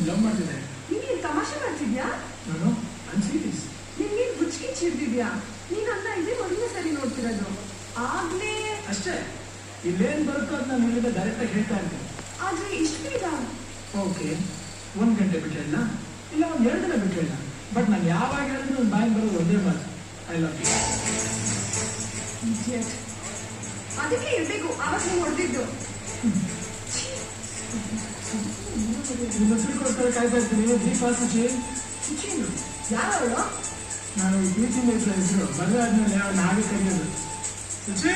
Love ಮಾಡ್ತಿದ್ದೆ. ನೀನು ತಮಾಷೆ ಮಾಡ್ತಿದ್ಯಾ? ನಾನು ಸೀರಿಯಸ್. ನಿನ್ಗೆ ಹುಚ್ಚಿಗೆ ಚಿಡ್ದಿದ್ಯಾ? ನೀನ್ ಅನ್ನ ಇದೇ ಮೊದಲನೇ ಸರಿ ನೋಡ್ತಿರೋದು. ಆಗ್ಲೇ ಅಷ್ಟೇ, ಇಲ್ಲೇನ್ ಬರುತ್ತೋ ಅದು ನಾನು ಹೇಳಿದ ಡೈರೆಕ್ಟ್ ಆಗಿ ಹೇಳ್ತಾ ಇರ್ತೀನಿ. ಆದ್ರೆ ಇಷ್ಟು ಬೇಗ? ಓಕೆ, 1 ಗಂಟೆ ಬಿಟ್ಟು ಹೇಳ, ಇಲ್ಲ 2 ದಿನ ಬಿಟ್ಟು ಹೇಳ, ಬಟ್ ನಾನು ಯಾವಾಗ ಹೇಳಿದ್ರು ನನ್ನ ಬಾಯಿಗೆ ಬರೋದು ಒಂದೇ ಮಾತು, ಐ ಲವ್ ಯು. ಅದಕ್ಕೆ ಇರ್ಬೇಕು ಆವಾಗ ನೀವು ಹೊಡೆದಿದ್ದು. ನಿಮ್ಮ ಹೆಸರುಗೋಸ್ಕರ ಕಾಯ್ತಾ ಇರ್ತೀನಿ. ಶುಚಿನು ಯಾರವಳು? ನಾನು ಪ್ರೀತಿಯಿಂದ ಹೆಸರು ಮದುವೆ ಆದ್ಮೇಲೆ ಅವಳು ಹಾಗೆ ಕರೆಯೋದು. ಶುಚಿ.